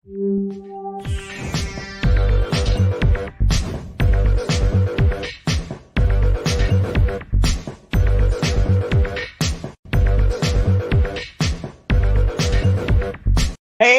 Hey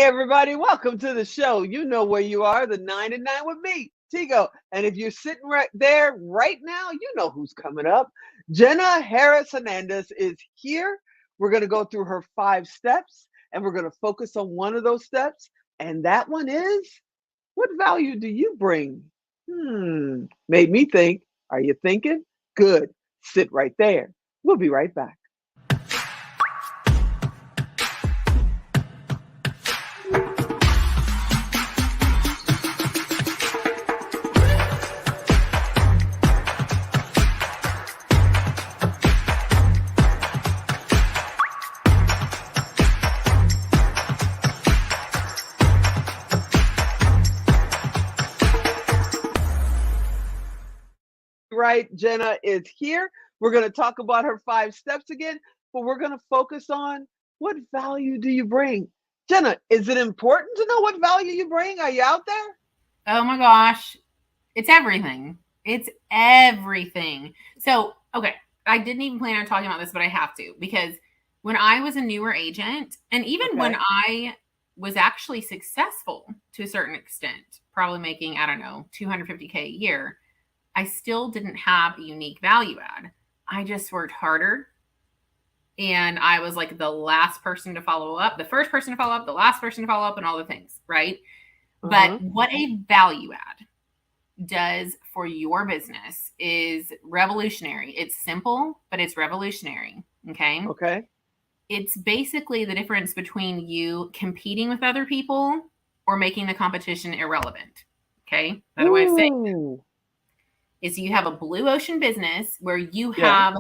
everybody, welcome to the show. You know where you are, the 9 to 9 with me, Tigo. And if you're sitting right there right now, you know who's coming up. Jenna Harris-Hernandez is here. We're going to go through her 5 steps, and we're going to focus on one of those steps. And that one is, what value do you bring? Made me think. Are you thinking? Good. Sit right there. We'll be right back. Right, Jenna is here. We're going to talk about her 5 steps again, but we're going to focus on, what value do you bring? Jenna, is it important to know what value you bring? Are you out there? Oh my gosh, it's everything. It's everything. So, okay, I didn't even plan on talking about this, but I have to, because when I was a newer agent, and even when I was actually successful to a certain extent, probably making, I don't know, $250K a year, I still didn't have a unique value add. I just worked harder, and I was like the last person to follow up, the first person to follow up, the last person to follow up, and all the things, right? But what a value add does for your business is revolutionary. It's simple, but it's revolutionary. Okay. It's basically the difference between you competing with other people or making the competition irrelevant. Okay. Another way of saying that is you have a blue ocean business where you have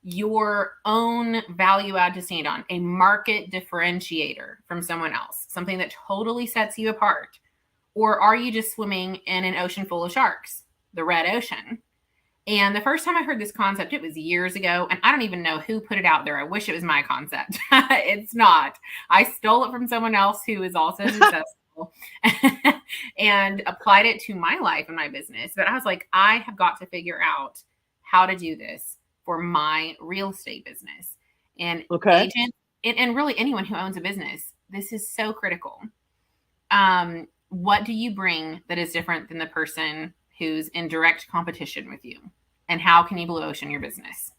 your own value add to stand on, a market differentiator from someone else, something that totally sets you apart. Or are you just swimming in an ocean full of sharks, the red ocean? And the first time I heard this concept, it was years ago, and I don't even know who put it out there. I wish it was my concept. It's not. I stole it from someone else who is also successful and applied it to my life and my business. But I was like, I have got to figure out how to do this for my real estate business. And agents, and really anyone who owns a business, this is so critical. What do you bring that is different than the person who's in direct competition with you? And how can you blue ocean your business?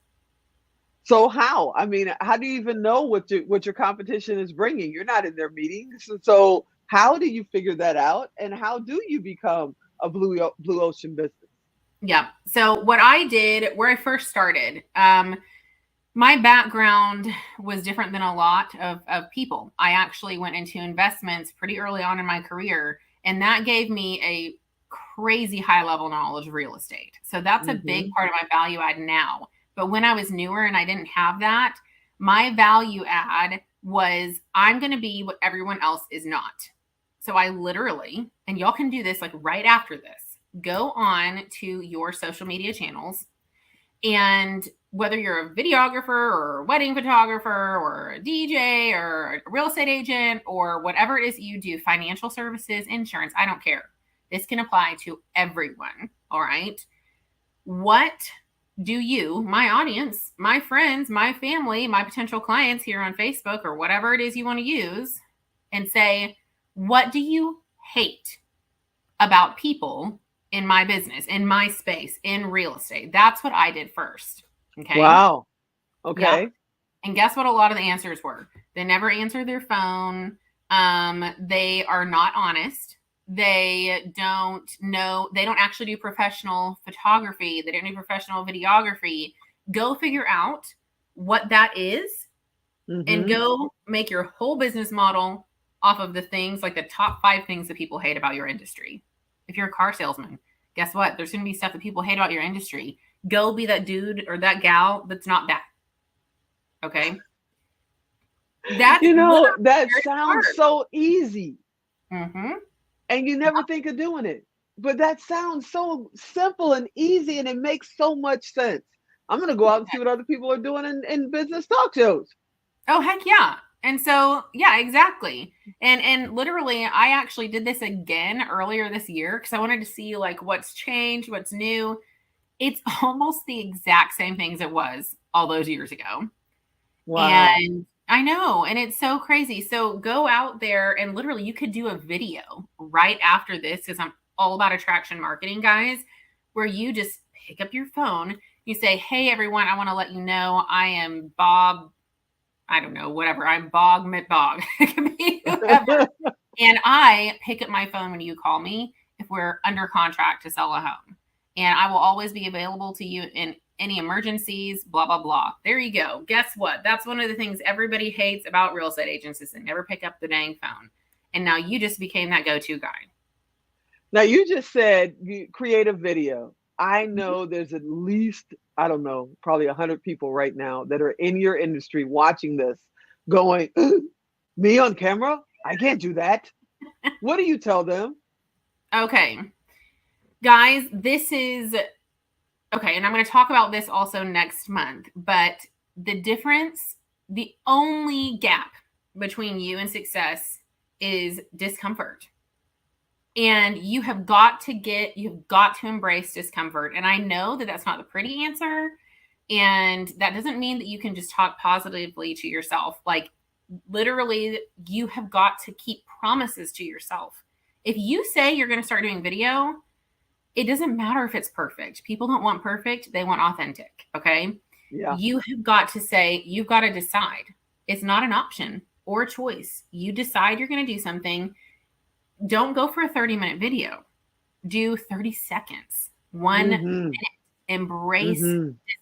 So how? I mean, how do you even know what your competition is bringing? You're not in their meetings. So how do you figure that out? And how do you become a blue ocean business? Yeah. So what I did, where I first started, my background was different than a lot of people. I actually went into investments pretty early on in my career, and that gave me a crazy high level knowledge of real estate. So that's a big part of my value add now. But when I was newer and I didn't have that, my value add was, I'm going to be what everyone else is not. So I literally, and y'all can do this like right after this, go on to your social media channels, and whether you're a videographer or a wedding photographer or a DJ or a real estate agent or whatever it is you do, financial services, insurance, I don't care. This can apply to everyone. All right. What do you, my audience, my friends, my family, my potential clients here on Facebook or whatever it is you want to use, and say, what do you hate about people in my business, in my space, in real estate? That's what I did first. Okay. Wow. Okay. Yeah. And guess what a lot of the answers were? They never answer their phone. They are not honest. They don't know. They don't actually do professional photography. They don't do professional videography. Go figure out what that is and go make your whole business model off of the things, like the top 5 things that people hate about your industry. If you're a car salesman, guess what? There's going to be stuff that people hate about your industry. Go be that dude or that gal that's not that. Okay. That's, that sounds so easy. And you never think of doing it. But that sounds so simple and easy, and it makes so much sense. I'm going to go out and see what other people are doing in business talk shows. Oh, heck yeah. And so, yeah, exactly. And literally, I actually did this again earlier this year because I wanted to see like what's changed, what's new. It's almost the exact same things it was all those years ago. Wow. And I know, and it's so crazy. So go out there and literally you could do a video right after this because I'm all about attraction marketing, guys, where you just pick up your phone, you say, "Hey everyone, I want to let you know I am Bob, I don't know, whatever. I'm Bog McBog." It can be whoever. And I pick up my phone when you call me if we're under contract to sell a home. And I will always be available to you in any emergencies, blah, blah, blah. There you go. Guess what? That's one of the things everybody hates about real estate agents is they never pick up the dang phone. And now you just became that go-to guy. Now, you just said you create a video. I know there's at least, I don't know, probably 100 people right now that are in your industry watching this going, me on camera? I can't do that. What do you tell them? Okay. Guys, this is okay. And I'm going to talk about this also next month. But the difference, the only gap between you and success is discomfort. And you have got to embrace discomfort. And I know that that's not the pretty answer. And that doesn't mean that you can just talk positively to yourself. Like literally, you have got to keep promises to yourself. If you say you're going to start doing video, it doesn't matter if it's perfect. People don't want perfect. They want authentic. Okay. Yeah. You have got to say, you've got to decide. It's not an option or a choice. You decide you're going to do something. Don't go for a 30-minute video. Do 30 seconds, 1 minute. Embrace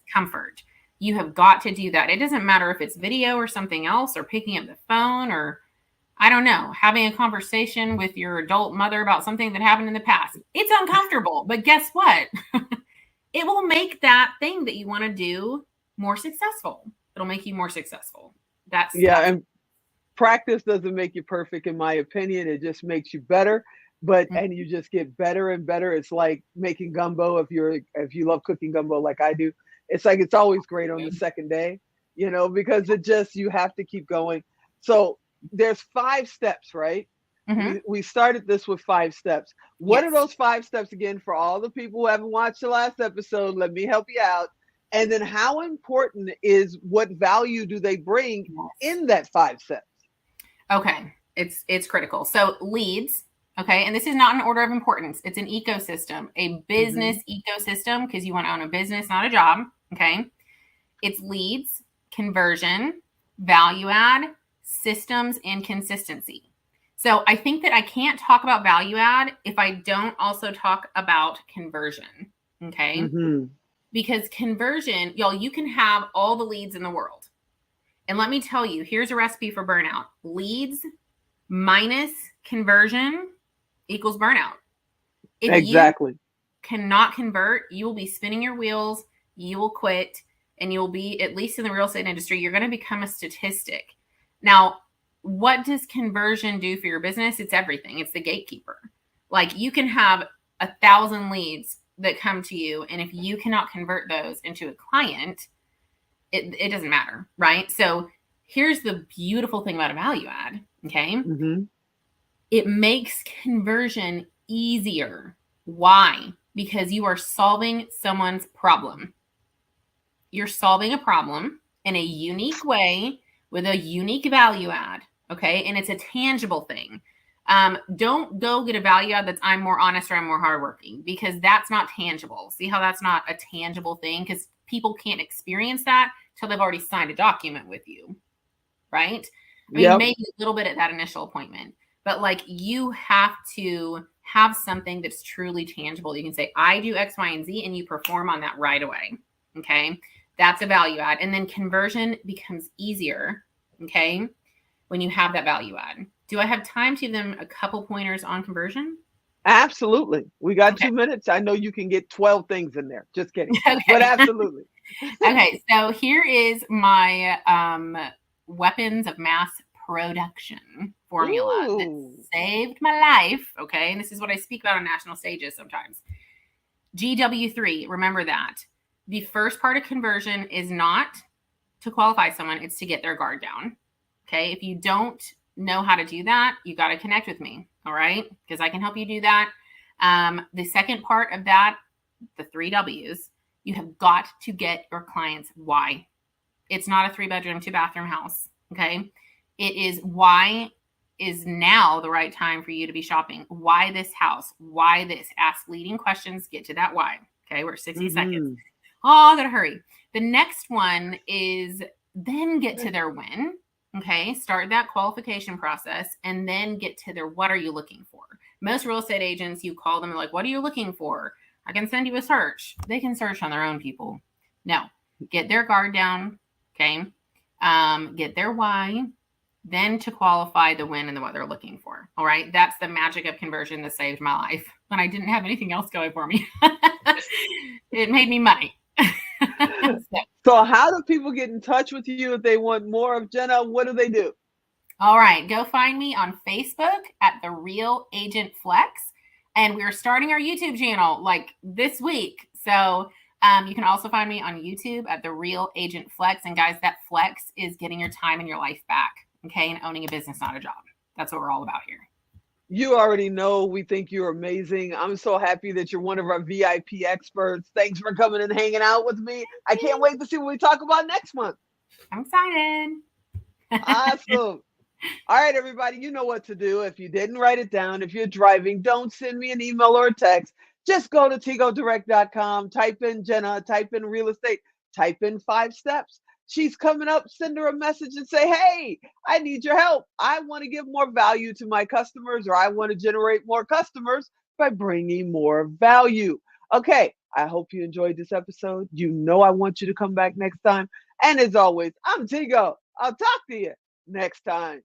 discomfort. You have got to do that. It doesn't matter if it's video or something else or picking up the phone or, I don't know, having a conversation with your adult mother about something that happened in the past. It's uncomfortable, but guess what? It will make that thing that you want to do more successful. It'll make you more successful. And practice doesn't make you perfect, in my opinion. It just makes you better. And you just get better and better. It's like making gumbo. If you love cooking gumbo like I do, it's like it's always great on the second day, because you have to keep going. So there's 5 steps, right? We started this with 5 steps. What are those 5 steps again for all the people who haven't watched the last episode? Let me help you out. And then how important is what value do they bring in that 5 steps? Okay. It's critical. So leads. Okay. And this is not an order of importance. It's an ecosystem, a business ecosystem, because you want to own a business, not a job. Okay. It's leads, conversion, value add, systems, and consistency. So I think that I can't talk about value add if I don't also talk about conversion. Okay. Because conversion, y'all, you can have all the leads in the world. And let me tell you, here's a recipe for burnout. Leads minus conversion equals burnout. If you cannot convert, you will be spinning your wheels, you will quit, and you'll be, at least in the real estate industry, you're going to become a statistic. Now, what does conversion do for your business? It's everything. It's the gatekeeper. Like you can have 1,000 leads that come to you, and if you cannot convert those into a client, it doesn't matter, right? So here's the beautiful thing about a value add, okay? It makes conversion easier. Why? Because you are solving someone's problem. You're solving a problem in a unique way with a unique value add, okay? And it's a tangible thing. Don't go get a value add that's I'm more honest or I'm more hardworking, because that's not tangible. See how that's not a tangible thing? Because people can't experience that till they've already signed a document with you, right? I mean, maybe a little bit at that initial appointment, but like you have to have something that's truly tangible. You can say, I do X, Y, and Z, and you perform on that right away. Okay. That's a value add. And then conversion becomes easier. Okay. When you have that value add. Do I have time to give them a couple pointers on conversion? Absolutely. We got 2 minutes. I know you can get 12 things in there. Just kidding. But absolutely. Okay. So here is my weapons of mass production formula that saved my life. Okay. And this is what I speak about on national stages sometimes. GW3. Remember that. The first part of conversion is not to qualify someone. It's to get their guard down. Okay. If you don't know how to do that, you got to connect with me. All right. Because I can help you do that. The second part of that, the 3 W's, you have got to get your clients why. It's not a 3-bedroom, 2-bathroom house. Okay. It is why is now the right time for you to be shopping. Why this house? Why this? Ask leading questions. Get to that why. Okay. We're 60 seconds. Oh, I gotta hurry. The next one is then get to their win. Okay. Start that qualification process and then get to their what are you looking for? Most real estate agents, you call them and like, what are you looking for? I can send you a search. They can search on their own, people. No, get their guard down. Okay. Get their why, then to qualify the win and the what they're looking for. All right. That's the magic of conversion that saved my life when I didn't have anything else going for me. It made me money. So how do people get in touch with you if they want more of Jenna? What do they do? All right. Go find me on Facebook at The Real Agent Flex. And we're starting our YouTube channel like this week. So you can also find me on YouTube at The Real Agent Flex. And guys, that flex is getting your time and your life back. Okay. And owning a business, not a job. That's what we're all about here. You already know we think you're amazing. I'm so happy that you're one of our VIP experts. Thanks for coming and hanging out with me. I can't wait to see what we talk about next month. I'm excited. Awesome. All right, everybody, you know what to do. If you didn't write it down, if you're driving, don't send me an email or a text. Just go to tigodirect.com, type in Jenna, type in real estate, type in 5 steps. She's coming up, send her a message and say, hey, I need your help. I want to give more value to my customers, or I want to generate more customers by bringing more value. Okay, I hope you enjoyed this episode. You know I want you to come back next time. And as always, I'm Tigo. I'll talk to you next time.